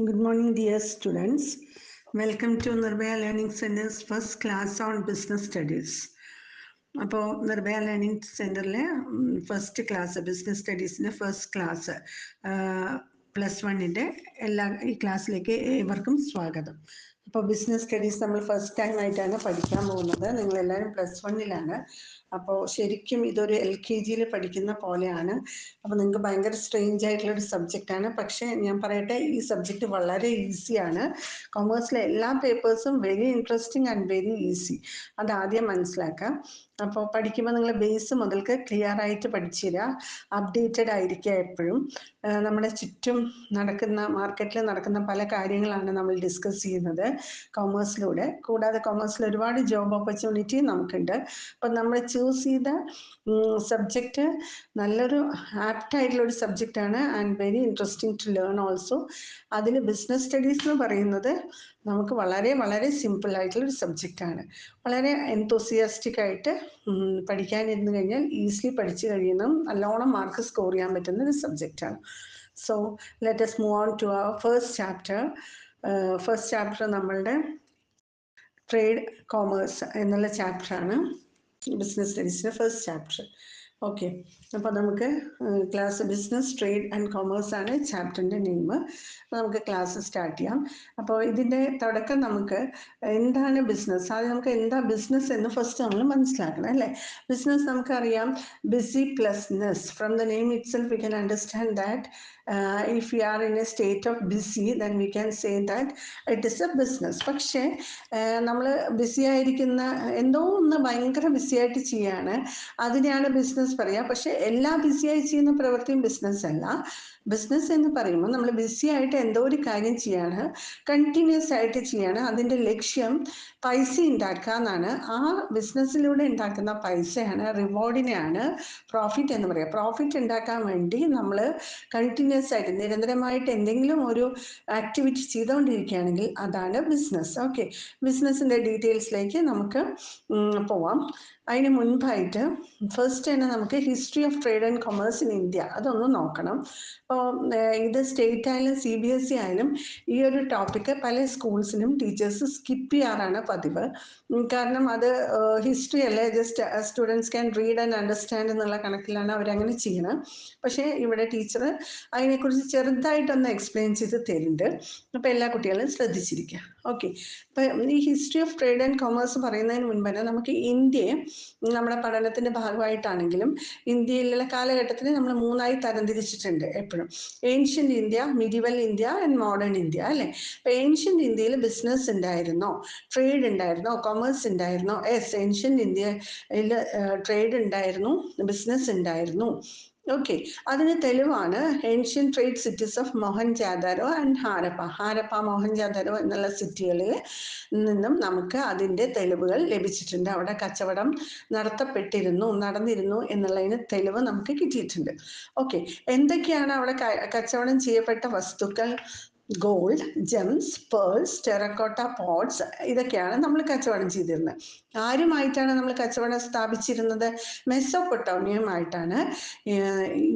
Good morning, dear students. Welcome to Nirbhaya Learning Center's first class on business studies. അപ്പോൾ Nirbhaya learning സെൻറ്ററിലെ first class business സ്റ്റഡീസിൻ്റെ first class +1 ഈ ക്ലാസ്സിലേക്ക് ഏവർക്കും സ്വാഗതം. അപ്പോൾ ബിസിനസ് സ്റ്റഡീസ് നമ്മൾ ഫസ്റ്റ് ടൈം ആയിട്ടാണ് പഠിക്കാൻ പോകുന്നത്. നിങ്ങളെല്ലാവരും +1 അപ്പോൾ ശരിക്കും ഇതൊരു LKG പഠിക്കുന്ന പോലെയാണ്. അപ്പോൾ നിങ്ങൾക്ക് ഭയങ്കര സ്ട്രേഞ്ച് ആയിട്ടുള്ളൊരു സബ്ജക്റ്റാണ്. പക്ഷേ ഞാൻ പറയട്ടെ, ഈ സബ്ജക്റ്റ് വളരെ ഈസിയാണ്. കൊമേഴ്സിലെ എല്ലാ പേപ്പേഴ്സും very interesting and very easy. അതാദ്യം മനസ്സിലാക്കാം. അപ്പോൾ പഠിക്കുമ്പോൾ നിങ്ങൾ ബേസ് മുതൽക്ക് ക്ലിയർ ആയിട്ട് പഠിച്ചു തരിക, അപ്ഡേറ്റഡ് ആയിരിക്കുക എപ്പോഴും. നമ്മുടെ ചുറ്റും മാർക്കറ്റിൽ നടക്കുന്ന പല കാര്യങ്ങളാണ് നമ്മൾ ഡിസ്കസ് ചെയ്യുന്നത് കൊമേഴ്സിലൂടെ. കൂടാതെ കൊമേഴ്സിൽ ഒരുപാട് ജോബ് ഓപ്പർച്യൂണിറ്റി നമുക്കുണ്ട്. അപ്പം നമ്മൾ ചൂസ് ചെയ്ത സബ്ജക്റ്റ് നല്ലൊരു ആപ്റ്റായിട്ടുള്ളൊരു സബ്ജക്റ്റാണ് and very interesting to learn also. അതിൽ ബിസിനസ് സ്റ്റഡീസ് എന്ന് പറയുന്നത് നമുക്ക് വളരെ വളരെ സിമ്പിളായിട്ടുള്ളൊരു സബ്ജക്റ്റാണ്. വളരെ എൻതൂസിയാസ്റ്റിക് ആയിട്ട് പഠിക്കാനിരുന്നു കഴിഞ്ഞാൽ ഈസിലി പഠിച്ചു കഴിയുന്ന, നല്ലോണം മാർക്ക് സ്കോർ ചെയ്യാൻ പറ്റുന്ന ഒരു സബ്ജക്റ്റാണ്. So let us move on to our first chapter. First chapter നമ്മളുടെ ട്രേഡ് കോമേഴ്സ് എന്നുള്ള ചാപ്റ്ററാണ്. ബിസിനസ് സ്റ്റഡീസിൻ്റെ ഫസ്റ്റ് ചാപ്റ്റർ. ഓക്കെ, അപ്പോൾ നമുക്ക് class business trade and commerce ആണ് ചാപ്റ്ററിൻ്റെ നെയിം. നമുക്ക് ക്ലാസ് സ്റ്റാർട്ട് ചെയ്യാം. അപ്പോൾ ഇതിൻ്റെ തുടക്കം നമുക്ക് എന്താണ് ബിസിനസ്, ആദ്യം നമുക്ക് എന്താ ബിസിനസ് എന്ന് ഫസ്റ്റ് നമ്മൾ മനസ്സിലാക്കണം അല്ലേ. ബിസിനസ് നമുക്കറിയാം, busy plus ness. From the name itself we can understand that if we are in a state of busy, then we can say that it is a business. പക്ഷേ നമ്മൾ BC ആയിരിക്കുന്ന എന്തോ ഒന്ന് ഭയങ്കര ബിസി ആയിട്ട് ചെയ്യാണ്, അതിനെയാണ് ബിസിനസ് പറയുക. പക്ഷെ എല്ലാ ബിസിയായി ചെയ്യുന്ന പ്രവൃത്തിയും ബിസിനസ് അല്ല. ബിസിനസ് എന്ന് പറയുമ്പോൾ നമ്മൾ ബിസി ആയിട്ട് എന്തോ ഒരു കാര്യം ചെയ്യാണ്, കണ്ടിന്യൂസ് ആയിട്ട് ചെയ്യാണ്. അതിൻ്റെ ലക്ഷ്യം പൈസ ഉണ്ടാക്കുക എന്നാണ്. ആ ബിസിനസ്സിലൂടെ ഉണ്ടാക്കുന്ന പൈസയാണ്, റിവാർഡിനെയാണ് പ്രോഫിറ്റ് എന്ന് പറയുക. പ്രോഫിറ്റ് ഉണ്ടാക്കാൻ വേണ്ടി നമ്മൾ കണ്ടിന്യൂസ് ആയിട്ട് നിരന്തരമായിട്ട് എന്തെങ്കിലും ഒരു ആക്ടിവിറ്റി ചെയ്തുകൊണ്ടിരിക്കുകയാണെങ്കിൽ അതാണ് ബിസിനസ്. ഓക്കെ, ബിസിനസ്സിൻ്റെ ഡീറ്റെയിൽസിലേക്ക് നമുക്ക് പോവാം. അതിന് മുൻപായിട്ട് ഫസ്റ്റ് തന്നെ നമുക്ക് history of trade and commerce in India അതൊന്ന് നോക്കണം. അപ്പോൾ ഇത് സ്റ്റേറ്റ് ആയാലും CBSE ആയാലും ഈ ഒരു ടോപ്പിക്ക് പല സ്കൂൾസിലും ടീച്ചേഴ്സ് സ്കിപ്പ് ചെയ്യാറാണ് പതിവ്. കാരണം അത് ഹിസ്റ്ററി അല്ലേ, just students can read and understand എന്നുള്ള കണക്കിലാണ് അവരങ്ങനെ ചെയ്യുന്നത്. പക്ഷേ ഇവിടെ ടീച്ചർ അതിനെക്കുറിച്ച് ചെറുതായിട്ടൊന്ന് എക്സ്പ്ലെയിൻ ചെയ്ത് തരുന്നുണ്ട്. അപ്പോൾ എല്ലാ കുട്ടികളും ശ്രദ്ധിച്ചിരിക്കുക. ഓക്കെ, അപ്പം ഈ history of trade and commerce പറയുന്നതിന് മുൻപ് തന്നെ നമുക്ക് ഇന്ത്യയെ നമ്മുടെ പഠനത്തിൻ്റെ ഭാഗമായിട്ടാണെങ്കിലും ഇന്ത്യയിലുള്ള കാലഘട്ടത്തിൽ നമ്മൾ 3ആയി തരംതിരിച്ചിട്ടുണ്ട് എപ്പോഴും. Ancient India, medieval India and modern India അല്ലേ. അപ്പോൾ ഏൻഷ്യൻ്റ് ഇന്ത്യയിൽ ബിസിനസ് ഉണ്ടായിരുന്നോ, ട്രേഡ് ഉണ്ടായിരുന്നോ, കൊമേഴ്സ് ഉണ്ടായിരുന്നോ? യെസ്, ഏൻഷ്യൻ്റ് ഇന്ത്യയിൽ ട്രേഡ് ഉണ്ടായിരുന്നു, ബിസിനസ് ഉണ്ടായിരുന്നു. ഓക്കെ, അതിന് തെളിവാണ് ancient trade cities of Mohenjodaro and Harappa Mohenjodaro എന്നുള്ള സിറ്റികളിൽ നിന്നും നമുക്ക് അതിൻ്റെ തെളിവുകൾ ലഭിച്ചിട്ടുണ്ട്. അവിടെ കച്ചവടം നടന്നിരുന്നു എന്നുള്ളതിന് തെളിവ് നമുക്ക് കിട്ടിയിട്ടുണ്ട്. ഓക്കെ, എന്തൊക്കെയാണ് അവിടെ കച്ചവടം ചെയ്യപ്പെട്ട വസ്തുക്കൾ? Gold, Gems, pearls, terracotta pots, ഇതൊക്കെയാണ് നമ്മൾ കച്ചവടം ചെയ്തിരുന്നത്. ആരുമായിട്ടാണ് നമ്മൾ കച്ചവടം സ്ഥാപിച്ചിരുന്നത്? മെസ്സോപ്പൊട്ടോമിയയുമായിട്ടാണ്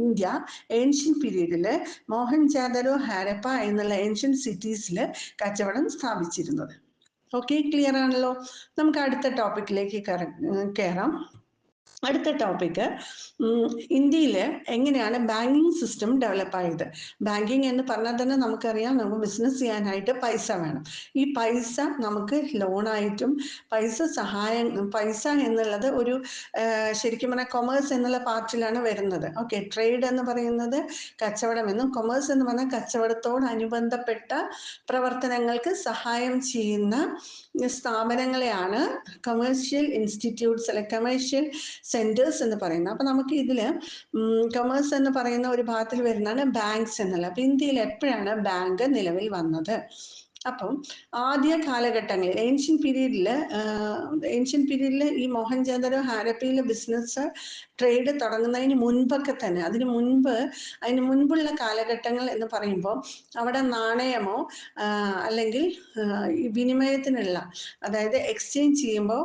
ഇന്ത്യ ഏൻഷ്യൻ പീരീഡിൽ മോഹൻജാദാരോ, ഹാരപ്പ എന്നുള്ള ഏൻഷ്യൻ സിറ്റീസിൽ കച്ചവടം സ്ഥാപിച്ചിരുന്നത്. ഓക്കെ, ക്ലിയർ ആണല്ലോ. നമുക്ക് അടുത്ത ടോപ്പിക്കിലേക്ക് കയറാം. അടുത്ത ടോപ്പിക്ക്, ഇന്ത്യയിൽ എങ്ങനെയാണ് ബാങ്കിങ് സിസ്റ്റം ഡെവലപ്പായത്. ബാങ്കിങ് എന്ന് പറഞ്ഞാൽ തന്നെ നമുക്കറിയാം, നമുക്ക് ബിസിനസ് ചെയ്യാനായിട്ട് പൈസ വേണം. ഈ പൈസ നമുക്ക് ലോണായിട്ടും പൈസ എന്നുള്ളത് ഒരു ശരിക്കും പറഞ്ഞാൽ കൊമേഴ്സ് എന്നുള്ള പാർട്ടിലാണ് വരുന്നത്. ഓക്കെ, ട്രേഡ് എന്ന് പറയുന്നത് കച്ചവടമെന്നും കൊമേഴ്സ് എന്ന് പറഞ്ഞാൽ കച്ചവടത്തോടനുബന്ധപ്പെട്ട പ്രവർത്തനങ്ങൾക്ക് സഹായം ചെയ്യുന്ന സ്ഥാപനങ്ങളെയാണ് കമേഴ്ഷ്യൽ ഇൻസ്റ്റിറ്റ്യൂട്ട്സ് അല്ലെ കമേഴ്ഷ്യൽ സെൻറ്റേഴ്സ് എന്ന് പറയുന്നത്. അപ്പം നമുക്ക് ഇതിൽ കൊമേഴ്സ് എന്ന് പറയുന്ന ഒരു ഭാഗത്തിൽ വരുന്നതാണ് ബാങ്ക്സ് എന്നുള്ളത്. അപ്പം ഇന്ത്യയിൽ എപ്പോഴാണ് ബാങ്ക് നിലവിൽ വന്നത്? അപ്പം ആദ്യ കാലഘട്ടങ്ങളിൽ ഏൻഷ്യൻ പീരീഡിൽ ഈ മോഹൻജാദാരോ ഹാരപ്പയിലെ ബിസിനസ് ട്രേഡ് തുടങ്ങുന്നതിന് മുൻപൊക്കെ തന്നെ അതിന് മുൻപുള്ള കാലഘട്ടങ്ങൾ എന്ന് പറയുമ്പോൾ അവിടെ നാണയമോ അല്ലെങ്കിൽ വിനിമയത്തിനുള്ള, അതായത് എക്സ്ചേഞ്ച് ചെയ്യുമ്പോൾ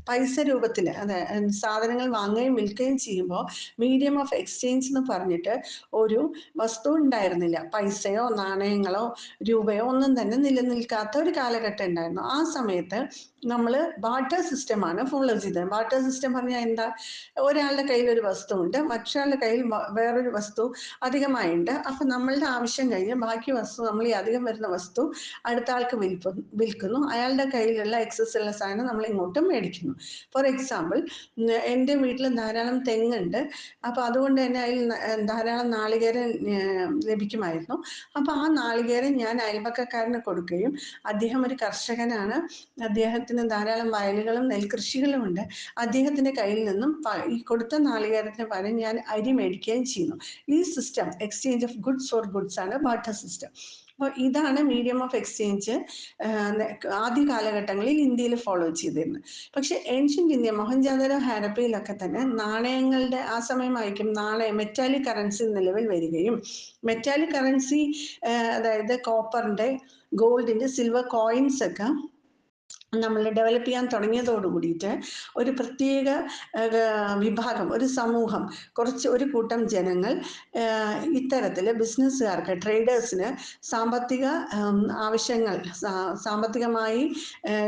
പൈസ രൂപത്തിൽ അതെ സാധനങ്ങൾ വാങ്ങുകയും വിൽക്കുകയും ചെയ്യുമ്പോൾ മീഡിയം ഓഫ് എക്സ്ചേഞ്ച് എന്ന് പറഞ്ഞിട്ട് ഒരു വസ്തു ഉണ്ടായിരുന്നില്ല. പൈസയോ നാണയങ്ങളോ രൂപയോ ഒന്നും തന്നെ നിലനിൽക്കാത്ത ഒരു കാലഘട്ടം ഉണ്ടായിരുന്നു. ആ സമയത്ത് നമ്മൾ ബാർട്ടർ സിസ്റ്റമാണ് ഫോളോ ചെയ്തത്. ബാർട്ടർ സിസ്റ്റം പറഞ്ഞാൽ എന്താ? ഒരാളുടെ കയ്യിൽ ഒരു വസ്തു ഉണ്ട്, മറ്റൊരാളുടെ കയ്യിൽ വേറൊരു വസ്തു അധികമായുണ്ട്. അപ്പം നമ്മളുടെ ആവശ്യം കഴിഞ്ഞ് ബാക്കി വസ്തു, നമ്മൾ ഈ അധികം വരുന്ന വസ്തു അടുത്ത ആൾക്ക് വിൽക്കുന്നു. അയാളുടെ കയ്യിലുള്ള എക്സസ് ഉള്ള സാധനം നമ്മൾ ഇങ്ങോട്ടും മേടിക്കുന്നു. ഫോർ എക്സാമ്പിൾ, എൻ്റെ വീട്ടിൽ ധാരാളം തെങ്ങുണ്ട്. അപ്പോൾ അതുകൊണ്ട് തന്നെ അതിൽ ധാരാളം നാളികേരം ലഭിക്കുമായിരുന്നു. അപ്പോൾ ആ നാളികേരം ഞാൻ അയൽപക്കക്കാരന് കൊടുക്കുകയും, അദ്ദേഹം ഒരു കർഷകനാണ്, അദ്ദേഹത്തിന് ധാരാളം വയലുകളും നെൽകൃഷികളും ഉണ്ട്. അദ്ദേഹത്തിൻ്റെ കയ്യിൽ നിന്നും ഈ കൊടുത്ത നാളികേരത്തിന് പകരം ഞാൻ അരി മേടിക്കുകയും ചെയ്യുന്നു. ഈ system exchange of goods for goods ആണ് ബാർട്ടർ സിസ്റ്റം. അപ്പോൾ ഇതാണ് മീഡിയം ഓഫ് എക്സ്ചേഞ്ച് ആദ്യ കാലഘട്ടങ്ങളിൽ ഇന്ത്യയിൽ ഫോളോ ചെയ്തിരുന്നത്. പക്ഷെ ഏൻഷ്യൻ്റ് ഇന്ത്യ, മൊഹൻജാദാരോ ഹാരപ്പയിലൊക്കെ തന്നെ നാണയങ്ങളുടെ ആ സമയമായിരിക്കും മെറ്റാലിക് കറൻസി നിലവിൽ വരികയും, മെറ്റാലിക് കറൻസി അതായത് കോപ്പറിൻ്റെ, ഗോൾഡിൻ്റെ, സിൽവർ കോയിൻസ് ഒക്കെ നമ്മൾ ഡെവലപ്പ് ചെയ്യാൻ തുടങ്ങിയതോട് കൂടിയിട്ട് ഒരു പ്രത്യേക വിഭാഗം, ഒരു സമൂഹം, ഒരു കൂട്ടം ജനങ്ങൾ ഇത്തരത്തിൽ ബിസിനസ്സുകാർക്ക്, ട്രേഡേഴ്സിന് സാമ്പത്തിക ആവശ്യങ്ങൾ, സാമ്പത്തികമായി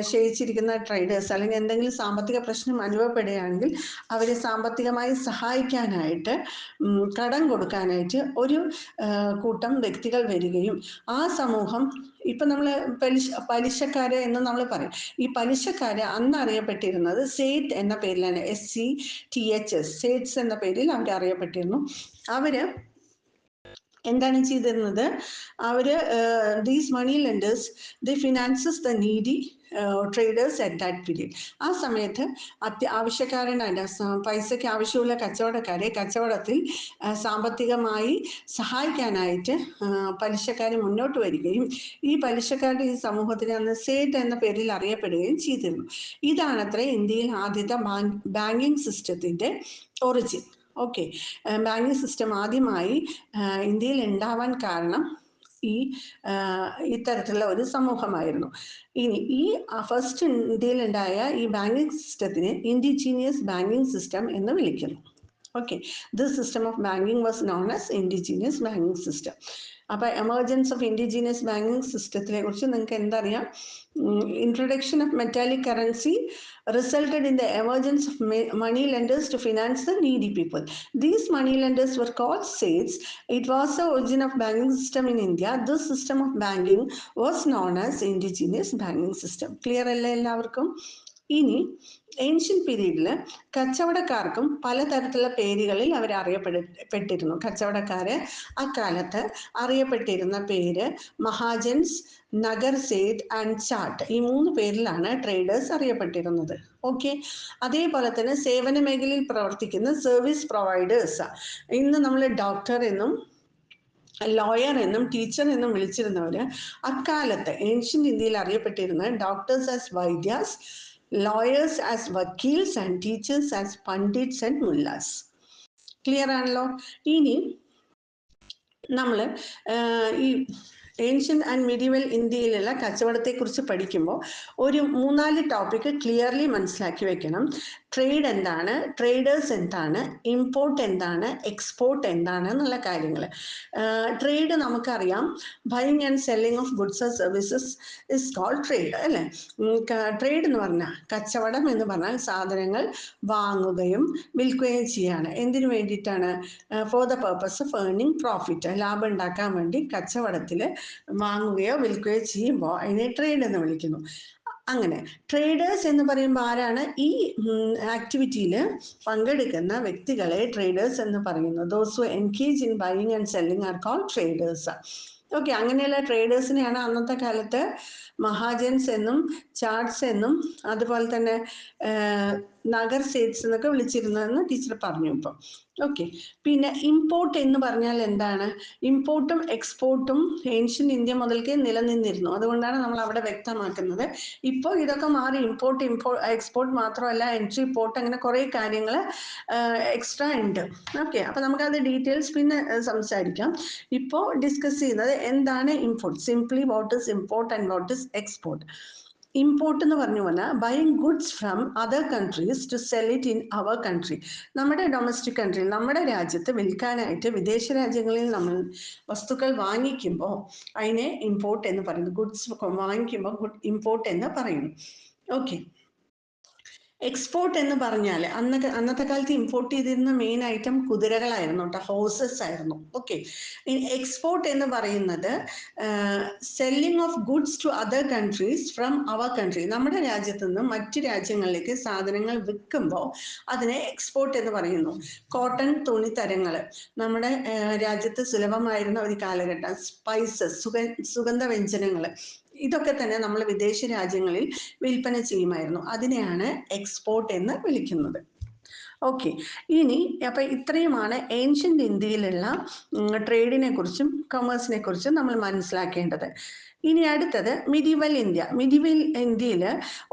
ക്ഷയിച്ചിരിക്കുന്ന ട്രേഡേഴ്സ് അല്ലെങ്കിൽ എന്തെങ്കിലും സാമ്പത്തിക പ്രശ്നം അനുഭവപ്പെടുകയാണെങ്കിൽ അവരെ സാമ്പത്തികമായി സഹായിക്കാനായിട്ട്, കടം കൊടുക്കാനായിട്ട് ഒരു കൂട്ടം വ്യക്തികൾ വരികയും, ആ സമൂഹം ഇപ്പം നമ്മൾ പലിശക്കാര് എന്ന് നമ്മൾ പറയും. ഈ പലിശക്കാര് അന്ന് അറിയപ്പെട്ടിരുന്നത് സേഠ് എന്ന പേരിലാണ്. SCTHS, സേഠ്സ് എന്ന പേരിൽ അവർ അറിയപ്പെട്ടിരുന്നു. അവര് എന്താണ് ചെയ്തിരുന്നത്? അവര് these money lenders the finances the needy traders at that period. ആ സമയത്ത് ആവശ്യക്കാരനായ പൈസയ്ക്ക് ആവശ്യമുള്ള കച്ചവടക്കാരെ കച്ചവടത്തിൽ സാമ്പത്തികമായി സഹായിക്കാനായിട്ട് പലിശക്കാർ മുന്നോട്ട് വരികയും, ഈ പലിശക്കാരുടെ ഈ സമൂഹത്തിന് അന്ന് സേഠ് എന്ന പേരിൽ അറിയപ്പെടുകയും ചെയ്തിരുന്നു. ഇതാണത്രേ ഇന്ത്യയിൽ ആദ്യത്തെ ബാങ്കിങ് സിസ്റ്റത്തിൻ്റെ ഒറിജിൻ. ഓക്കെ, ബാങ്കിങ് സിസ്റ്റം ആദ്യമായി ഇന്ത്യയിൽ ഉണ്ടാവാൻ കാരണം ഇത്തരത്തിലുള്ള ഒരു സമൂഹമായിരുന്നു. ഇനി ഈ ഫസ്റ്റ് ഇന്ത്യയിലുണ്ടായ ഈ ബാങ്കിങ് സിസ്റ്റത്തിന് ഇൻഡിജീനിയസ് ബാങ്കിങ് സിസ്റ്റം എന്ന് വിളിക്കുന്നു. Okay, this system of banking was known as indigenous banking system. അപ്പോൾ എമർജൻസ് ഓഫ് ഇൻഡിജീനിയസ് ബാങ്കിങ് സിസ്റ്റത്തിനെ കുറിച്ച് നിങ്ങൾക്ക് എന്തറിയാം? Introduction of metallic currency resulted in the emergence of money lenders to finance the needy people. These money lenders were called Seths. It was the origin of banking system in India. This system of banking was known as indigenous banking system. Clear അല്ലേ എല്ലാവർക്കും? ഇനി ancient പീരീഡിൽ കച്ചവടക്കാർക്കും പലതരത്തിലുള്ള പേരുകളിൽ അവർ അറിയപ്പെട്ടിരുന്നു. കച്ചവടക്കാര് അക്കാലത്ത് അറിയപ്പെട്ടിരുന്ന പേര് മഹാജൻസ്, Nagar Sait and chaat. ഈ 3 പേരിലാണ് ട്രേഡേഴ്സ് അറിയപ്പെട്ടിരുന്നത്. ഓക്കെ, അതേപോലെ തന്നെ സേവന മേഖലയിൽ പ്രവർത്തിക്കുന്ന സർവീസ് പ്രൊവൈഡേഴ്സ്, ഇന്ന് നമ്മൾ ഡോക്ടർ എന്നും ലോയർ എന്നും ടീച്ചർ എന്നും വിളിച്ചിരുന്നവര് അക്കാലത്ത് ഏൻഷ്യൻ്റ് ഇന്ത്യയിൽ അറിയപ്പെട്ടിരുന്ന doctors as vaidyas, lawyers as vakils and teachers as pandits and mullahs. Clear ആണല്ലോ? ഇനി നമ്മൾ ഈ ഏൻഷ്യൻ ആൻഡ് മിഡീവൽ ഇന്ത്യയിലുള്ള കച്ചവടത്തെക്കുറിച്ച് പഠിക്കുമ്പോൾ ഒരു 3-4 ടോപ്പിക്ക് ക്ലിയർലി മനസ്സിലാക്കി വെക്കണം. ട്രേഡ് എന്താണ്, ട്രേഡേഴ്സ് എന്താണ്, ഇമ്പോർട്ട് എന്താണ്, എക്സ്പോർട്ട് എന്താണ് എന്നുള്ള കാര്യങ്ങൾ. ട്രേഡ് നമുക്കറിയാം, buying and selling of goods and services is called trade അല്ലേ? ട്രേഡ് എന്ന് പറഞ്ഞാൽ, കച്ചവടം എന്ന് പറഞ്ഞാൽ സാധനങ്ങൾ വാങ്ങുകയും വിൽക്കുകയും ചെയ്യാണ്. എന്തിനു വേണ്ടിയിട്ടാണ്? For the purpose of earning profit, ലാഭം ഉണ്ടാക്കാൻ വേണ്ടി കച്ചവടത്തിൽ വാങ്ങുകയോ വിൽക്കുകയോ ചെയ്യുമ്പോൾ അതിനെ ട്രേഡ് എന്ന് വിളിക്കുന്നു. അങ്ങനെ ട്രേഡേഴ്സ് എന്ന് പറയുമ്പോൾ ആരാണ്? ഈ ആക്ടിവിറ്റിയിൽ പങ്കെടുക്കുന്ന വ്യക്തികളെ ട്രേഡേഴ്സ് എന്ന് പറയുന്നു. Those who engage in buying and selling are called traders. Okay, അങ്ങനെയുള്ള ട്രേഡേഴ്സിനെയാണ് അന്നത്തെ കാലത്ത് മഹാജൻസ് എന്നും ചാട്സ് എന്നും അതുപോലെ തന്നെ നഗർ സേഠ്സ് എന്നൊക്കെ വിളിച്ചിരുന്നതെന്ന് ടീച്ചർ പറഞ്ഞു ഇപ്പം. ഓക്കെ, പിന്നെ ഇമ്പോർട്ട് എന്ന് പറഞ്ഞാൽ എന്താണ്? ഇമ്പോർട്ടും എക്സ്പോർട്ടും ഏൻഷ്യൻ ഇന്ത്യ മുതൽക്കേ നിലനിന്നിരുന്നു. അതുകൊണ്ടാണ് നമ്മൾ അവിടെ വ്യക്തമാക്കുന്നത്. ഇപ്പോൾ ഇതൊക്കെ മാറി, എക്സ്പോർട്ട് മാത്രമല്ല, എൻട്രി പോർട്ട്, അങ്ങനെ കുറേ കാര്യങ്ങൾ എക്സ്ട്രാ ഉണ്ട്. ഓക്കെ, അപ്പോൾ നമുക്കത് ഡീറ്റെയിൽസ് പിന്നെ സംസാരിക്കാം. ഇപ്പോൾ ഡിസ്കസ് ചെയ്യുന്നത് എന്താണ് import. Simply what is import and what is export. Import എന്ന് പറഞ്ഞു പറഞ്ഞാൽ buying goods from other countries to sell it in our country. നമ്മുടെ ഡൊമസ്റ്റിക് കൺട്രിയിൽ, നമ്മുടെ രാജ്യത്ത് വിൽക്കാനായിട്ട് വിദേശ രാജ്യങ്ങളിൽ നമ്മൾ വസ്തുക്കൾ വാങ്ങിക്കുമ്പോൾ അതിനെ ഇമ്പോർട്ട് എന്ന് പറയുന്നു. ഗുഡ്സ് വാങ്ങിക്കുമ്പോൾ ഇമ്പോർട്ട് എന്ന് പറയുന്നു. ഓക്കെ. എക്സ്പോർട്ട് എന്ന് പറഞ്ഞാൽ അന്നത്തെ കാലത്ത് ഇമ്പോർട്ട് ചെയ്തിരുന്ന മെയിൻ ഐറ്റം കുതിരകളായിരുന്നു കേട്ടോ, ഹോഴ്സസ് ആയിരുന്നു. ഓക്കെ. എക്സ്പോർട്ട് എന്ന് പറയുന്നത് selling of goods to other countries from our country. നമ്മുടെ രാജ്യത്ത് നിന്ന് മറ്റു രാജ്യങ്ങളിലേക്ക് സാധനങ്ങൾ വിൽക്കുമ്പോൾ അതിനെ എക്സ്പോർട്ട് എന്ന് പറയുന്നു. കോട്ടൺ തുണിത്തരങ്ങൾ നമ്മുടെ രാജ്യത്ത് സുലഭമായിരുന്ന ഒരു കാലഘട്ടം. സ്പൈസസ്, സുഗന്ധവ്യഞ്ജനങ്ങൾ, ഇതൊക്കെ തന്നെ നമ്മൾ വിദേശ രാജ്യങ്ങളിൽ വിൽപ്പന ചെയ്യുമായിരുന്നു. അതിനെയാണ് എക്സ്പോർട്ട് എന്ന് വിളിക്കുന്നത്. ഓക്കെ. ഇനി അപ്പം ഇത്രയുമാണ് ഏൻഷ്യൻ്റ് ഇന്ത്യയിലുള്ള ട്രേഡിനെ കുറിച്ചും കൊമേഴ്സിനെ കുറിച്ചും നമ്മൾ മനസ്സിലാക്കേണ്ടത്. ഇനി അടുത്തത് മിഡിവൽ ഇന്ത്യ. മിഡിവൽ ഇന്ത്യയിൽ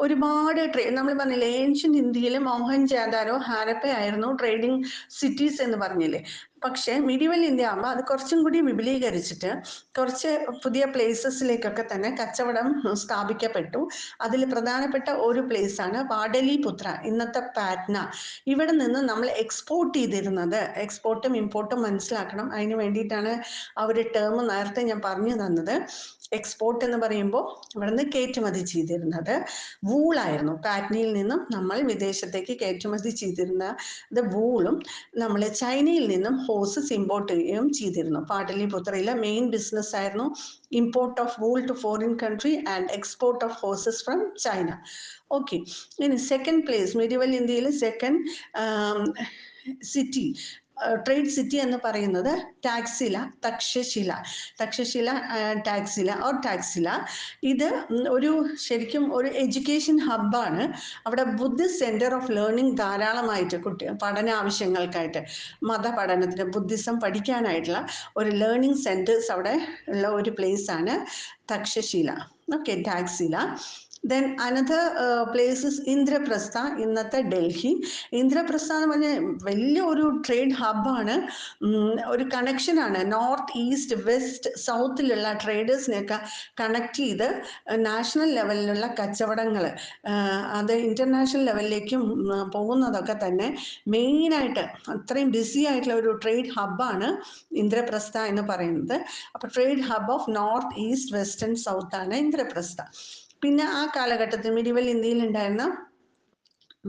ഒരുപാട് നമ്മൾ പറഞ്ഞില്ലേ, ഏൻഷ്യൻ്റ് ഇന്ത്യയിൽ മോഹൻജാദാരോ ഹാരപ്പ ആയിരുന്നു ട്രേഡിംഗ് സിറ്റീസ് എന്ന് പറഞ്ഞില്ലേ. പക്ഷേ മിഡിവൽ ഇന്ത്യ ആകുമ്പോൾ അത് കുറച്ചും കൂടി വിപുലീകരിച്ചിട്ട് കുറച്ച് പുതിയ പ്ലേസസിലേക്കൊക്കെ തന്നെ കച്ചവടം സ്ഥാപിക്കപ്പെട്ടു. അതിൽ പ്രധാനപ്പെട്ട ഒരു പ്ലേസാണ് പാടലിപുത്ര, ഇന്നത്തെ പാറ്റ്ന. ഇവിടെ നിന്ന് നമ്മൾ എക്സ്പോർട്ട് ചെയ്തിരുന്നത്, എക്സ്പോർട്ടും ഇമ്പോർട്ടും മനസ്സിലാക്കണം. അതിന് വേണ്ടിയിട്ടാണ് ആ ഒരു ടേം നേരത്തെ ഞാൻ പറഞ്ഞു തന്നത്. എക്സ്പോർട്ട് എന്ന് പറയുമ്പോൾ ഇവിടുന്ന് കയറ്റുമതി ചെയ്തിരുന്നത് വൂളായിരുന്നു. പാറ്റ്നയിൽ നിന്നും നമ്മൾ വിദേശത്തേക്ക് കയറ്റുമതി ചെയ്തിരുന്നത് വൂളും നമ്മൾ ചൈനയിൽ നിന്നും ഹോഴ്സസ് ഇമ്പോർട്ട് ചെയ്യുകയും ചെയ്തിരുന്നു. പാടലിപുത്രയിലെ മെയിൻ ബിസിനസ് ആയിരുന്നു import of wool to foreign country and export of horses from China. Okay. ഇനി സെക്കൻഡ് പ്ലേസ്, മിഡിവൽ ഇന്ത്യയിൽ സെക്കൻഡ് സിറ്റി, ട്രേഡ് സിറ്റി എന്ന് പറയുന്നത് ടാക്സില, തക്ഷശില ഓർ ടാക്സില. ഇത് ശരിക്കും ഒരു എഡ്യൂക്കേഷൻ ഹബ്ബാണ്. അവിടെ ബുദ്ധിസ്റ്റ് സെൻറ്റർ ഓഫ് ലേണിംഗ് ധാരാളമായിട്ട് പഠന ആവശ്യങ്ങൾക്കായിട്ട്, മതപഠനത്തിന്, ബുദ്ധിസം പഠിക്കാനായിട്ടുള്ള ഒരു ലേണിംഗ് സെൻറ്റേഴ്സ് അവിടെ ഉള്ള ഒരു പ്ലേസാണ് Takshashila. Okay, Taxila. Then another place is Indraprastha, ഇന്നത്തെ ഡൽഹി. ഇന്ദ്രപ്രസ്ഥ എന്ന് പറഞ്ഞാൽ വലിയ ഒരു ട്രേഡ് ഹബ്ബാണ്, ഒരു കണക്ഷനാണ്. നോർത്ത്, ഈസ്റ്റ്, വെസ്റ്റ്, സൗത്തിലുള്ള ട്രേഡേഴ്സിനെയൊക്കെ കണക്ട് ചെയ്ത് നാഷണൽ ലെവലിലുള്ള കച്ചവടങ്ങൾ അത് ഇൻ്റർനാഷണൽ ലെവലിലേക്കും പോകുന്നതൊക്കെ തന്നെ മെയിനായിട്ട് അത്രയും ബിസി ആയിട്ടുള്ള ഒരു ട്രേഡ് ഹബ്ബാണ് ഇന്ദ്രപ്രസ്ഥ എന്ന് പറയുന്നത്. അപ്പോൾ trade hub of north, east, west and south ആണ് ഇന്ദ്രപ്രസ്ഥ. പിന്നെ ആ കാലഘട്ടത്തിൽ മിഡിവൽ ഇന്ത്യയിൽ ഉണ്ടായിരുന്ന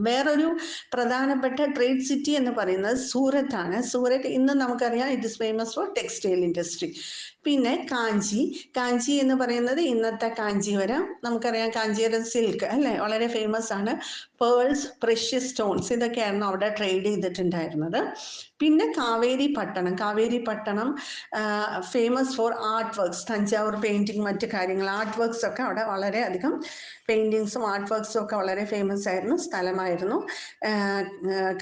വേറൊരു പ്രധാനപ്പെട്ട ട്രേഡ് സിറ്റി എന്ന് പറയുന്നത് സൂറത്ത് ആണ്. സൂറത്ത് ഇന്ന് നമുക്കറിയാം, it is famous for textile industry. പിന്നെ കാഞ്ചി എന്ന് പറയുന്നത് ഇന്നത്തെ കാഞ്ചീവരം. നമുക്കറിയാം കാഞ്ചീവരം സിൽക്ക് അല്ലേ, വളരെ ഫേമസ് ആണ്. പേൾസ്, പ്രഷ്യസ് സ്റ്റോൺസ്, ഇതൊക്കെയായിരുന്നു അവിടെ ട്രേഡ് ചെയ്തിട്ടുണ്ടായിരുന്നത്. പിന്നെ കാവേരി പട്ടണം famous for art works, Thanjavur painting, മറ്റു കാര്യങ്ങൾ, ആർട്ട് വർക്ക്സ് ഒക്കെ അവിടെ വളരെയധികം, പെയിൻറ്റിങ്സും ആർട്ട് വർക്ക്സും ഒക്കെ വളരെ ഫേമസ് ആയിരുന്ന സ്ഥലമായിരുന്നു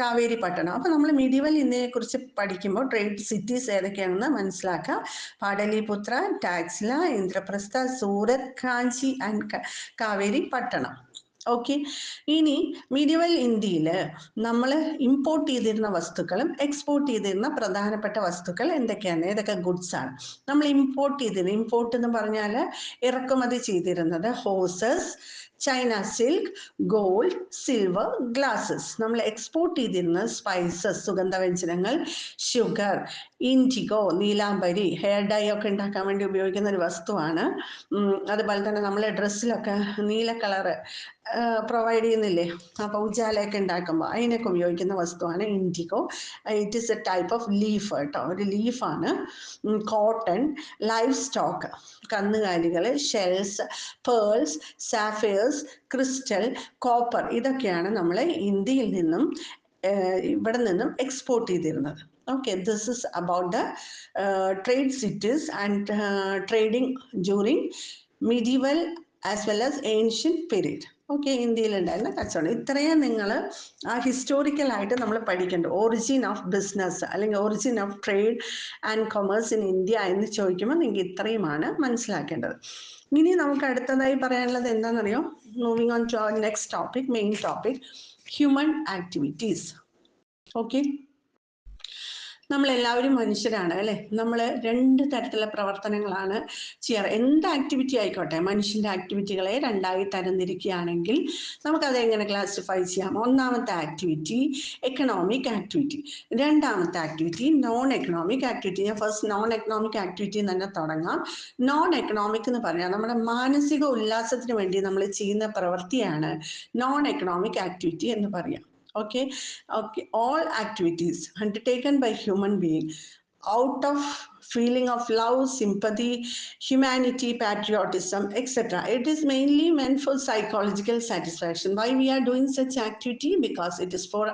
കാവേരി പട്ടണം. അപ്പോൾ നമ്മൾ മിഡിവൽ ഇന്ത്യയെക്കുറിച്ച് പഠിക്കുമ്പോൾ ട്രേഡ് സിറ്റീസ് ഏതൊക്കെയാണെന്ന് മനസ്സിലാക്കുക. പാടലിപുത്ര, ടാക്സില, ഇന്ദ്രപ്രസ്ഥ, സൂറത്ത്, കാഞ്ചി ആൻഡ് കാവേരി പട്ടണം. ഓക്കെ. ഇനി മിഡിവൽ ഇന്ത്യയിൽ നമ്മൾ ഇമ്പോർട്ട് ചെയ്തിരുന്ന വസ്തുക്കളും എക്സ്പോർട്ട് ചെയ്തിരുന്ന പ്രധാനപ്പെട്ട വസ്തുക്കൾ എന്തൊക്കെയാണ്, ഏതൊക്കെ ഗുഡ്സ് ആണ് നമ്മൾ ഇമ്പോർട്ട് എന്ന് പറഞ്ഞാൽ ഇറക്കുമതി ചെയ്തിരുന്നത്? Horses, China silk, gold, silver, glasses. നമ്മൾ എക്സ്പോർട്ട് ചെയ്തിരുന്നത് സ്പൈസസ്, സുഗന്ധവ്യഞ്ജനങ്ങൾ, ഷുഗർ, ഇൻഡിഗോ, നീലാംബരി, ഹെയർ ഡൈ ഒക്കെ ഉണ്ടാക്കാൻ വേണ്ടി ഉപയോഗിക്കുന്ന ഒരു വസ്തുവാണ്. അതുപോലെ തന്നെ നമ്മളെ ഡ്രസ്സിലൊക്കെ നീല കളറ് പ്രൊവൈഡ് ചെയ്യുന്നില്ലേ, അപ്പോൾ ഉജാലയൊക്കെ ഉണ്ടാക്കുമ്പോൾ അതിനൊക്കെ ഉപയോഗിക്കുന്ന വസ്തുവാണ് IndiGo. It is A type of leaf കേട്ടോ, ഒരു ലീഫാണ്. കോട്ടൺ, ലൈഫ് സ്റ്റോക്ക്, കന്നുകാലികൾ, ഷെൽസ്, പേൾസ്, സാഫയേഴ്സ്, ക്രിസ്റ്റൽ, കോപ്പർ, ഇതൊക്കെയാണ് നമ്മൾ ഇന്ത്യയിൽ നിന്നും ഇവിടെ നിന്നും എക്സ്പോർട്ട് ചെയ്തിരുന്നത്. Okay, this is about the trade cities and trading during medieval as well as ancient period. Okay, ഇന്ത്യയിലുണ്ടായിരുന്ന കച്ചവടം. ഇത്രയും നിങ്ങൾ ആ ഹിസ്റ്റോറിക്കലായിട്ട് നമ്മൾ പഠിക്കേണ്ടത്. ഒറിജിൻ ഓഫ് ബിസിനസ് അല്ലെങ്കിൽ origin of trade and commerce in India എന്ന് ചോദിക്കുമ്പോൾ നിങ്ങൾക്ക് ഇത്രയുമാണ് മനസ്സിലാക്കേണ്ടത്. ഇനി നമുക്ക് അടുത്തതായി പറയാനുള്ളത് എന്താണെന്നറിയോ? Moving on to our next topic, main topic, human activities. Okay, നമ്മളെല്ലാവരും മനുഷ്യരാണ് അല്ലേ? നമ്മൾ 2 തരത്തിലുള്ള പ്രവർത്തനങ്ങളാണ് ചെയ്യാറ്. എന്ത് ആക്ടിവിറ്റി ആയിക്കോട്ടെ, മനുഷ്യൻ്റെ ആക്ടിവിറ്റികളെ 2ആയി തരംതിരിക്കുകയാണെങ്കിൽ നമുക്കതെങ്ങനെ ക്ലാസിഫൈ ചെയ്യാം? ഒന്നാമത്തെ ആക്ടിവിറ്റി എക്കണോമിക് ആക്ടിവിറ്റി, രണ്ടാമത്തെ ആക്ടിവിറ്റി നോൺ എക്കണോമിക് ആക്ടിവിറ്റി. ഞാൻ ഫസ്റ്റ് നോൺ എക്കണോമിക് ആക്ടിവിറ്റി തന്നെ തുടങ്ങാം. നോൺ എക്കണോമിക് എന്ന് പറഞ്ഞാൽ നമ്മുടെ മാനസിക ഉല്ലാസത്തിന് വേണ്ടി നമ്മൾ ചെയ്യുന്ന പ്രവൃത്തിയാണ് നോൺ എക്കണോമിക് ആക്ടിവിറ്റി എന്ന് പറയാം. Okay, all activities undertaken by human being out of feeling of love, sympathy, humanity, patriotism, etc. It is mainly meant for psychological satisfaction. Why we are doing such activity? Because it is for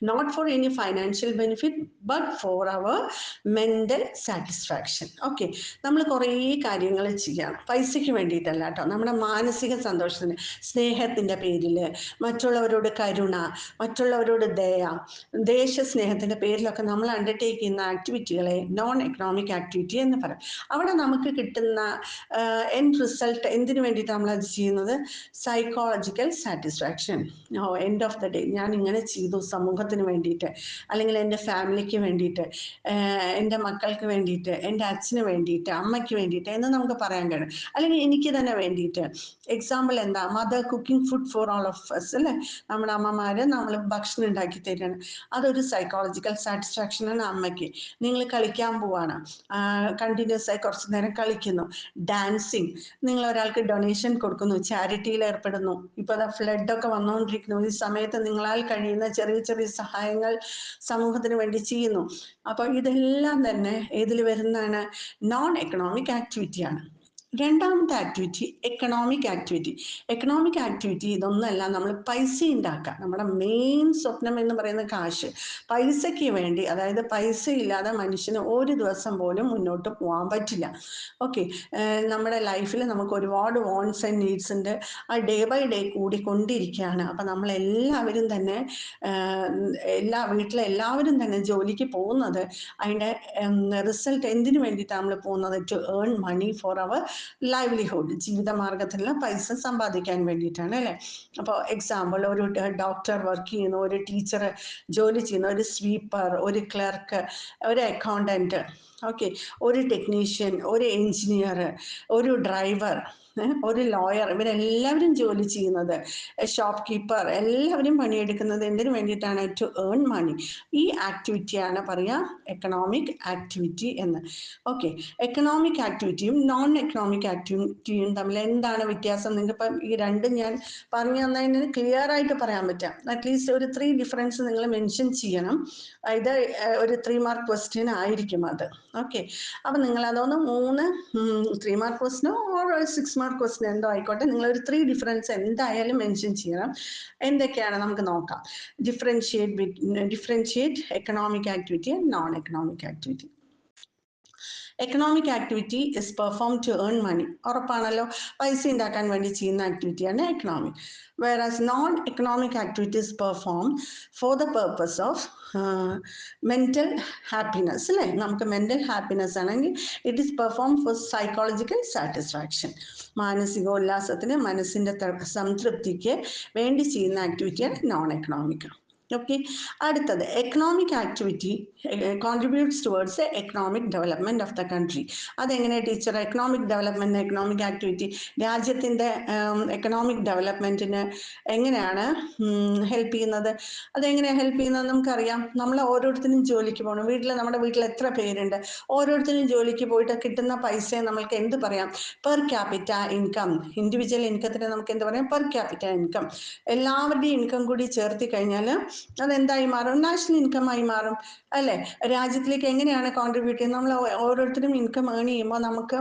not for any financial benefit but for our mental satisfaction. Okay, നമ്മൾ കുറേ കാര്യങ്ങൾ ചെയ്യാം, പൈസയ്ക്ക് വേണ്ടിയിട്ടല്ല കേട്ടോ, നമ്മുടെ മാനസിക സന്തോഷത്തിന്, സ്നേഹത്തിൻ്റെ പേരിൽ, മറ്റുള്ളവരോട് കരുണ, മറ്റുള്ളവരോട് ദയ, ദേശസ്നേഹത്തിൻ്റെ പേരിലൊക്കെ നമ്മൾ അണ്ടർടേക്ക് ചെയ്യുന്ന ആക്ടിവിറ്റികളെ നോൺ എക്കണോമിക് ആക്ടിവിറ്റി എന്ന് പറയും. അവിടെ നമുക്ക് കിട്ടുന്ന എൻഡ് റിസൾട്ട് എന്തിനു വേണ്ടിയിട്ടാണ് നമ്മളത് ചെയ്യുന്നത്? Psychological satisfaction. End of the day ഞാൻ ഇങ്ങനെ ചെയ്തു സമൂഹത്തിന് വേണ്ടിയിട്ട്, അല്ലെങ്കിൽ എൻ്റെ ഫാമിലിക്ക് വേണ്ടിയിട്ട്, എൻ്റെ മക്കൾക്ക് വേണ്ടിയിട്ട്, എൻ്റെ അച്ഛന് വേണ്ടിയിട്ട്, അമ്മയ്ക്ക് വേണ്ടിയിട്ട് എന്ന് നമുക്ക് പറയാൻ കഴിയും. അല്ലെങ്കിൽ എനിക്ക് തന്നെ വേണ്ടിയിട്ട്. എക്സാമ്പിൾ എന്താ? Mother cooking food for all of us അല്ലേ? നമ്മുടെ അമ്മമാർ നമ്മൾ ഭക്ഷണം ഉണ്ടാക്കി തരികയാണ്. അതൊരു സൈക്കോളജിക്കൽ സാറ്റിസ്ഫാക്ഷനാണ് അമ്മയ്ക്ക്. നിങ്ങൾ കളിക്കാൻ പോവാണ്, കണ്ടിന്യൂസ് ആയി കുറച്ച് നേരം കളിക്കുന്നു. ഡാൻസിങ്, നിങ്ങൾ ഒരാൾക്ക് ഡൊണേഷൻ കൊടുക്കുന്നു, ചാരിറ്റിയിൽ ഏർപ്പെടുന്നു. ഇപ്പോൾ അത് ഫ്ലഡൊക്കെ വന്നുകൊണ്ടിരിക്കുന്നു, ഈ സമയത്ത് നിങ്ങളാൽ കഴിയുന്ന ചെറിയ ചെറിയ സഹായങ്ങൾ സമൂഹത്തിന് വേണ്ടി ചെയ്യുന്നു. അപ്പോൾ ഇതെല്ലാം തന്നെ ഏതിൽ വരുന്നതാണ്? നോൺ എക്കണോമിക് ആക്ടിവിറ്റിയാണ്. രണ്ടാമത്തെ activity economic activity. Economic activity ഇതൊന്നല്ല, നമ്മൾ പൈസ ഉണ്ടാക്കുക. നമ്മുടെ മെയിൻ സ്വപ്നം എന്ന് പറയുന്ന കാശ്. പൈസയ്ക്ക് വേണ്ടി, അതായത് പൈസ ഇല്ലാതെ മനുഷ്യന് ഒരു ദിവസം പോലും മുന്നോട്ട് പോകാൻ പറ്റില്ല. ഓക്കെ, നമ്മുടെ ലൈഫിൽ നമുക്ക് ഒരുപാട് വോൺസ് ആൻഡ് നീഡ്സ് ഉണ്ട്. ആ ഡേ ബൈ ഡേ കൂടിക്കൊണ്ടിരിക്കുകയാണ്. അപ്പം നമ്മളെല്ലാവരും തന്നെ വീട്ടിലെ എല്ലാവരും തന്നെ ജോലിക്ക് പോകുന്നത് അതിൻ്റെ റിസൾട്ട് എന്തിനു വേണ്ടിയിട്ടാണ് നമ്മൾ പോകുന്നത്? To earn money for our livelihood, ജീവിതമാർഗത്തിലുള്ള പൈസ സമ്പാദിക്കാൻ വേണ്ടിയിട്ടാണ് അല്ലേ? അപ്പോൾ എക്സാമ്പിൾ, ഒരു ഡോക്ടർ വർക്ക് ചെയ്യുന്നു, ഒരു ടീച്ചർ ജോലി ചെയ്യുന്നു, ഒരു സ്വീപ്പർ, ഒരു ക്ലർക്ക്, ഒരു അക്കൗണ്ടൻറ്റ്, ഓക്കെ, ഒരു ടെക്നീഷ്യൻ, ഒരു എൻജിനീയർ, ഒരു ഡ്രൈവർ, ഒരു ലോയർ, ഇവരെല്ലാവരും ജോലി ചെയ്യുന്നത്, ഷോപ്പ് കീപ്പർ, എല്ലാവരും പണിയെടുക്കുന്നത് എന്തിനു വേണ്ടിയിട്ടാണ്? To earn money. ഈ ആക്ടിവിറ്റിയാണ് പറയുക എക്കണോമിക് ആക്ടിവിറ്റി എന്ന്. ഓക്കെ, എക്കണോമിക് ആക്ടിവിറ്റിയും നോൺ എക്കണോമിക് ആക്ടിവിറ്റിയും തമ്മിൽ എന്താണ് വ്യത്യാസം? നിങ്ങൾക്കിപ്പം ഈ രണ്ടും ഞാൻ പറഞ്ഞു തന്നതിന് ക്ലിയർ ആയിട്ട് പറയാൻ പറ്റാം. അറ്റ്ലീസ്റ്റ് ഒരു 3 ഡിഫറൻസ് നിങ്ങൾ മെൻഷൻ ചെയ്യണം. ഇത് ഒരു 3 മാർക്ക് ക്വസ്റ്റ്യൻ ആയിരിക്കും അത്. ഓക്കെ, അപ്പം നിങ്ങൾ അതൊന്ന് 3 മാർക്ക് ക്വസ്റ്റ്യനോ ഓർ 6 മാർക്ക് ക്വസ്റ്റ്യൻ എന്തോ ആയിക്കോട്ടെ, നിങ്ങളൊരു 3 ഡിഫറൻസ് എന്തായാലും മെൻഷൻ ചെയ്യണം. എന്തൊക്കെയാണ് നമുക്ക് നോക്കാം. Differentiate economic activity and non economic activity. Economic activity is perform to earn money. ഉറപ്പാണല്ലോ, പൈസ ഉണ്ടാക്കാൻ വേണ്ടി ചെയ്യുന്ന ആക്ടിവിറ്റിയാണ് economic. whereas non-economic activities perform for the purpose of mental happiness അല്ലേ? നമുക്ക് മെൻ്റൽ ഹാപ്പിനെസ് ആണെങ്കിൽ it is perform for psychological satisfaction. മാനസികോല്ലാസത്തിന്, മനസ്സിൻ്റെ സംതൃപ്തിക്ക് വേണ്ടി ചെയ്യുന്ന ആക്ടിവിറ്റിയാണ് നോൺ എക്കണോമിക്. ഓക്കെ, അടുത്തത് economic activity contributes towards the economic development of the country. അതെങ്ങനെ teacher? Economic development, economic activity രാജ്യത്തിൻ്റെ എക്കണോമിക് ഡെവലപ്മെൻറ്റിന് എങ്ങനെയാണ് ഹെൽപ്പ് ചെയ്യുന്നത്? അതെങ്ങനെയാണ് ഹെൽപ്പ് ചെയ്യുന്നത്? നമുക്കറിയാം, നമ്മൾ ഓരോരുത്തരും ജോലിക്ക് പോകണം. നമ്മുടെ വീട്ടിൽ എത്ര പേരുണ്ട്? ഓരോരുത്തരും ജോലിക്ക് പോയിട്ട് കിട്ടുന്ന പൈസയെ നമ്മൾക്ക് എന്ത് പറയാം? Per capita income. ഇൻഡിവിജ്വൽ ഇൻകത്തിന് നമുക്ക് എന്ത് പറയാം? Per capita income. എല്ലാവരുടെയും ഇൻകം കൂടി ചേർത്തി കഴിഞ്ഞാൽ അതെന്തായി മാറും? നാഷണൽ ഇൻകം ആയി മാറും അല്ലേ? രാജ്യത്തിലേക്ക് എങ്ങനെയാണ് കോൺട്രിബ്യൂട്ട് ചെയ്യുന്നത്? നമ്മൾ ഓരോരുത്തരും ഇൻകം ഏൺ ചെയ്യുമ്പോൾ നമുക്ക്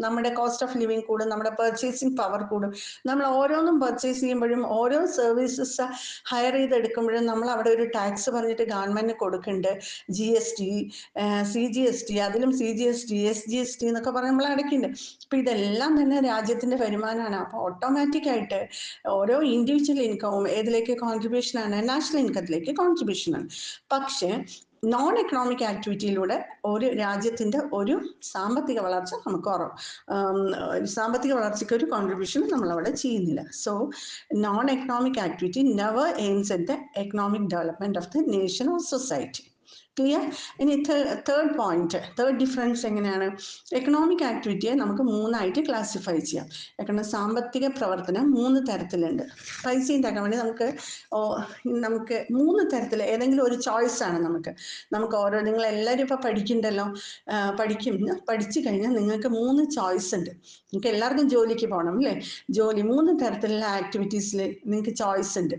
നമ്മുടെ കോസ്റ്റ് ഓഫ് ലിവിങ് കൂടും, നമ്മുടെ പർച്ചേസിങ് പവർ കൂടും. നമ്മൾ ഓരോന്നും പർച്ചേസ് ചെയ്യുമ്പോഴും ഓരോ സർവീസസ് ഹയർ ചെയ്തെടുക്കുമ്പോഴും നമ്മൾ അവിടെ ഒരു ടാക്സ് പറഞ്ഞിട്ട് ഗവൺമെൻറ്റിന് കൊടുക്കുന്നുണ്ട്. GST, CGST, അതിലും CGST, SGST എന്നൊക്കെ പറഞ്ഞ് നമ്മൾ അടയ്ക്കുന്നുണ്ട്. അപ്പം ഇതെല്ലാം തന്നെ രാജ്യത്തിൻ്റെ വരുമാനമാണ്. അപ്പോൾ ഓട്ടോമാറ്റിക്കായിട്ട് ഓരോ ഇൻഡിവിജ്വൽ ഇൻകവും ഏതിലേക്ക് കോൺട്രിബ്യൂഷനാണ്? നാഷണൽ ഇൻകത്തിലേക്ക് കോൺട്രിബ്യൂഷനാണ്. പക്ഷേ നോൺ എക്കണോമിക് ആക്ടിവിറ്റിയിലൂടെ ഒരു രാജ്യത്തിൻ്റെ ഒരു സാമ്പത്തിക വളർച്ച നമുക്ക് സാമ്പത്തിക വളർച്ചയ്ക്ക് ഒരു കോൺട്രിബ്യൂഷൻ നമ്മളവിടെ ചെയ്യുന്നില്ല. So non economic activity never aims at the economic development of the nation or society. Clear? ഇനി തേർഡ് ഡിഫറൻസ് എങ്ങനെയാണ്? എക്കണോമിക് ആക്ടിവിറ്റിയെ നമുക്ക് മൂന്നായിട്ട് ക്ലാസിഫൈ ചെയ്യാം. സാമ്പത്തിക പ്രവർത്തനം 3 തരത്തിലുണ്ട്. പൈസ ഉണ്ടാക്കാൻ വേണ്ടി നമുക്ക് 3 തരത്തിൽ ഏതെങ്കിലും ഒരു ചോയ്സ് ആണ് നമുക്ക് ഓരോ, നിങ്ങൾ എല്ലാവരും ഇപ്പൊ പഠിക്കണ്ടല്ലോ, പഠിച്ചു കഴിഞ്ഞാൽ നിങ്ങൾക്ക് 3 ചോയ്സ് ഉണ്ട്. നിങ്ങൾക്ക് എല്ലാവർക്കും ജോലിക്ക് പോകണം അല്ലേ? 3 തരത്തിലുള്ള ആക്ടിവിറ്റീസിൽ നിങ്ങൾക്ക് ചോയ്സ് ഉണ്ട്.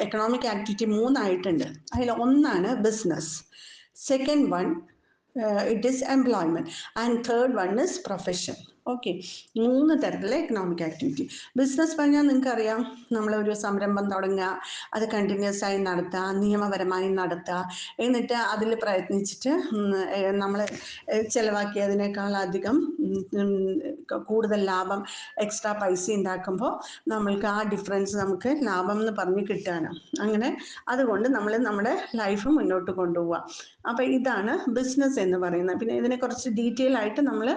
എക്കണോമിക് ആക്ടിവിറ്റി 3 ആയിട്ടുണ്ട്. അതിൽ ഒന്നാണ് business, second one it is employment, and third one is profession. Okay, 3 തരത്തിലുള്ള എക്കണോമിക് ആക്ടിവിറ്റി. ബിസിനസ് പറഞ്ഞാൽ നിങ്ങൾക്കറിയാം, നമ്മളൊരു സംരംഭം തുടങ്ങുക, അത് കണ്ടിന്യൂസ് ആയി നടത്തുക, നിയമപരമായി നടത്തുക, എന്നിട്ട് അതിൽ പ്രയത്നിച്ചിട്ട് നമ്മൾ ചിലവാക്കിയതിനേക്കാൾ അധികം കൂടുതൽ ലാഭം, എക്സ്ട്രാ പൈസ ഉണ്ടാക്കുമ്പോൾ നമ്മൾക്ക് ആ ഡിഫറൻസ് നമുക്ക് ലാഭം എന്ന് പറഞ്ഞ് കിട്ടുകയാണ്. അങ്ങനെ അതുകൊണ്ട് നമ്മൾ നമ്മുടെ ലൈഫ് മുന്നോട്ട് കൊണ്ടുപോവുക. അപ്പം ഇതാണ് ബിസിനസ് എന്ന് പറയുന്നത്. പിന്നെ ഇതിനെ കുറച്ച് ഡീറ്റെയിൽ ആയിട്ട് നമ്മൾ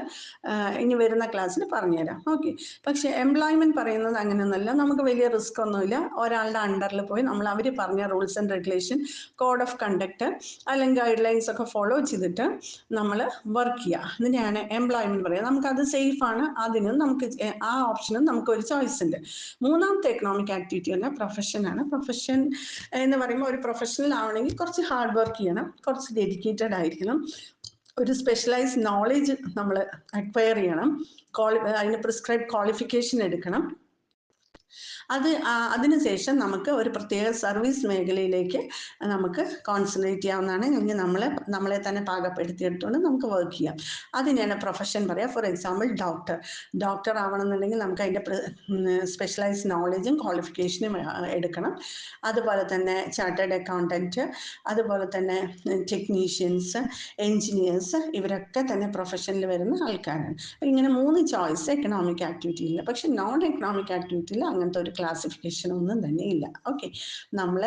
ഇനി വരുന്ന ക്ലാസ്സിൽ പറഞ്ഞുതരാം. ഓക്കെ, പക്ഷേ എംപ്ലോയ്മെന്റ് പറയുന്നത് അങ്ങനെയൊന്നുമല്ല. നമുക്ക് വലിയ റിസ്ക് ഒന്നുമില്ല. ഒരാളുടെ അണ്ടറിൽ പോയി നമ്മൾ അവർ പറഞ്ഞ rules and regulation, code of conduct അല്ലെങ്കിൽ ഗൈഡ് ലൈൻസ് ഒക്കെ ഫോളോ ചെയ്തിട്ട് നമ്മൾ വർക്ക് ചെയ്യുക. ഇതിനെയാണ് എംപ്ലോയ്മെന്റ് പറയുക. നമുക്കത് സേഫ് ആണ്. അതിനും നമുക്ക് ആ ഓപ്ഷനും നമുക്കൊരു ചോയ്സ് ഉണ്ട്. മൂന്നാമത്തെ എക്കണോമിക് ആക്ടിവിറ്റി തന്നെ പ്രൊഫഷനാണ്. പ്രൊഫഷൻ എന്ന് പറയുമ്പോൾ ഒരു പ്രൊഫഷണൽ ആവണമെങ്കിൽ കുറച്ച് ഹാർഡ് വർക്ക് ചെയ്യണം, കുറച്ച് ഡെഡിക്കേറ്റഡ് ആയിരിക്കണം, ഒരു സ്പെഷ്യലൈസ്ഡ് നോളജ് നമ്മൾ അക്വയർ ചെയ്യണം, അതിന് പ്രിസ്ക്രൈബ് ക്വാളിഫിക്കേഷൻ എടുക്കണം. അതിനുശേഷം നമുക്ക് ഒരു പ്രത്യേക സർവീസ് മേഖലയിലേക്ക് നമുക്ക് കോൺസെൻട്രേറ്റ് ചെയ്യാവുന്നതാണ്. അല്ലെങ്കിൽ നമ്മളെ തന്നെ പാകപ്പെടുത്തിയെടുത്തുകൊണ്ട് നമുക്ക് വർക്ക് ചെയ്യാം. അതിനെയാണ് പ്രൊഫഷൻ പറയുക. ഫോർ എക്സാമ്പിൾ ഡോക്ടർ ആവണമെന്നുണ്ടെങ്കിൽ നമുക്ക് അതിൻ്റെ സ്പെഷ്യലൈസ്ഡ് നോളജും ക്വാളിഫിക്കേഷനും എടുക്കണം. അതുപോലെ തന്നെ ചാർട്ടേഡ് അക്കൗണ്ടൻറ്റ്, അതുപോലെ തന്നെ ടെക്നീഷ്യൻസ്, എൻജിനീയേഴ്സ്, ഇവരൊക്കെ തന്നെ പ്രൊഫഷനിൽ വരുന്ന ആൾക്കാരാണ്. ഇങ്ങനെ 3 ചോയ്സ് എക്കണോമിക് ആക്ടിവിറ്റിയിൽ. പക്ഷെ നോൺ എക്കണോമിക് ആക്ടിവിറ്റിയിൽ അങ്ങനത്തെ ഒരു ക്ലാസിഫിക്കേഷൻ ഒന്നും തന്നെ ഇല്ല. ഓക്കെ, നമ്മൾ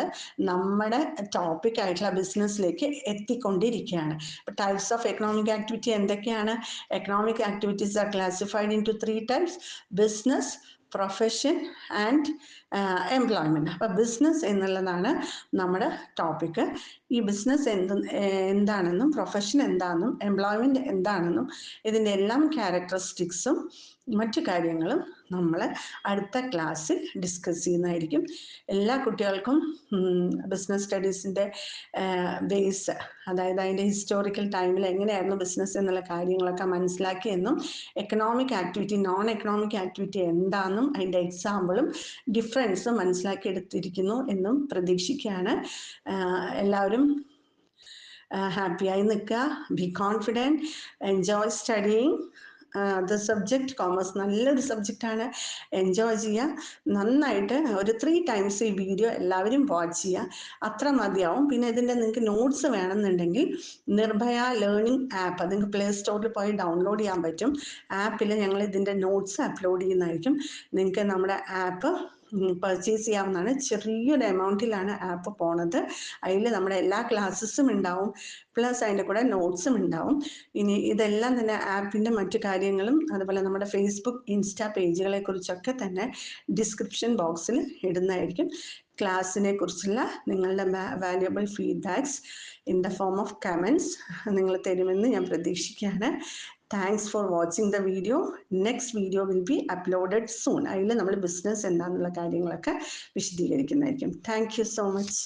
നമ്മുടെ ടോപ്പിക് ആയിട്ടുള്ള ബിസിനസ്സിലേക്ക് എത്തിക്കൊണ്ടിരിക്കുകയാണ്. ടൈപ്സ് ഓഫ് എക്കണോമിക് ആക്ടിവിറ്റി എന്തൊക്കെയാണ്? Economic activities are classified in to 3 types: business, profession and employment. അപ്പം ബിസിനസ് എന്നുള്ളതാണ് നമ്മുടെ ടോപ്പിക്ക്. ഈ ബിസിനസ് എന്താണെന്നും പ്രൊഫഷൻ എന്താണെന്നും എംപ്ലോയ്മെന്റ് എന്താണെന്നും ഇതിൻ്റെ എല്ലാം ക്യാരക്ടറിസ്റ്റിക്സും മറ്റു കാര്യങ്ങളും നമ്മൾ അടുത്ത ക്ലാസ്സിൽ ഡിസ്കസ് ചെയ്യുന്നതായിരിക്കും. എല്ലാ കുട്ടികൾക്കും ബിസിനസ് സ്റ്റഡീസിൻ്റെ ബേസ്, അതായത് അതിൻ്റെ ഹിസ്റ്റോറിക്കൽ ടൈമിൽ എങ്ങനെയായിരുന്നു ബിസിനസ് എന്നുള്ള കാര്യങ്ങളൊക്കെ മനസ്സിലാക്കിയെന്നും economic activity, non economic activity എന്താണെന്നും അതിൻ്റെ എക്സാമ്പിളും ഡിഫറൻസും മനസ്സിലാക്കി എടുത്തിരിക്കുന്നു എന്നും പ്രതീക്ഷിക്കുകയാണ്. എല്ലാവരും ഹാപ്പിയായി നിൽക്കുക, be confident, enjoy studying the subject. Commerce നല്ലൊരു സബ്ജക്റ്റാണ്, എൻജോയ് ചെയ്യുക. നന്നായിട്ട് ഒരു 3 ടൈംസ് ഈ വീഡിയോ എല്ലാവരും വാച്ച് ചെയ്യുക, അത്ര മതിയാവും. പിന്നെ ഇതിൻ്റെ നിങ്ങൾക്ക് നോട്ട്സ് വേണമെന്നുണ്ടെങ്കിൽ നിർഭയ ലേണിംഗ് ആപ്പ് നിങ്ങൾക്ക് പ്ലേ സ്റ്റോറിൽ പോയി ഡൗൺലോഡ് ചെയ്യാൻ പറ്റും. ആപ്പിൽ ഞങ്ങൾ ഇതിൻ്റെ നോട്ട്സ് അപ്ലോഡ് ചെയ്യുന്നതായിരിക്കും. നിങ്ങൾക്ക് നമ്മുടെ ആപ്പ് പർച്ചേസ് ചെയ്യാവുന്നതാണ്. ചെറിയൊരു എമൗണ്ടിലാണ് ആപ്പ് പോണത്. അതിൽ നമ്മുടെ എല്ലാ ക്ലാസ്സസും ഉണ്ടാവും, പ്ലസ് അതിൻ്റെ കൂടെ നോട്ട്സും ഉണ്ടാവും. ഇനി ഇതെല്ലാം തന്നെ ആപ്പിൻ്റെ മറ്റു കാര്യങ്ങളും അതുപോലെ നമ്മുടെ ഫേസ്ബുക്ക്, ഇൻസ്റ്റാ പേജുകളെ കുറിച്ചൊക്കെ തന്നെ ഡിസ്ക്രിപ്ഷൻ ബോക്സിൽ ഇടുന്നതായിരിക്കും. ക്ലാസ്സിനെ കുറിച്ചുള്ള നിങ്ങളുടെ valuable feedbacks in the form of comments നിങ്ങൾ തരുമെന്ന് ഞാൻ പ്രതീക്ഷിക്കുകയാണ്. Thanks for watching the video. Next video will be uploaded soon. അതിൽ നമ്മൾ ബിസിനസ് എന്താണെന്നുള്ള കാര്യങ്ങളൊക്കെ വിശദീകരിക്കുന്നതായിരിക്കും. Thank you so much.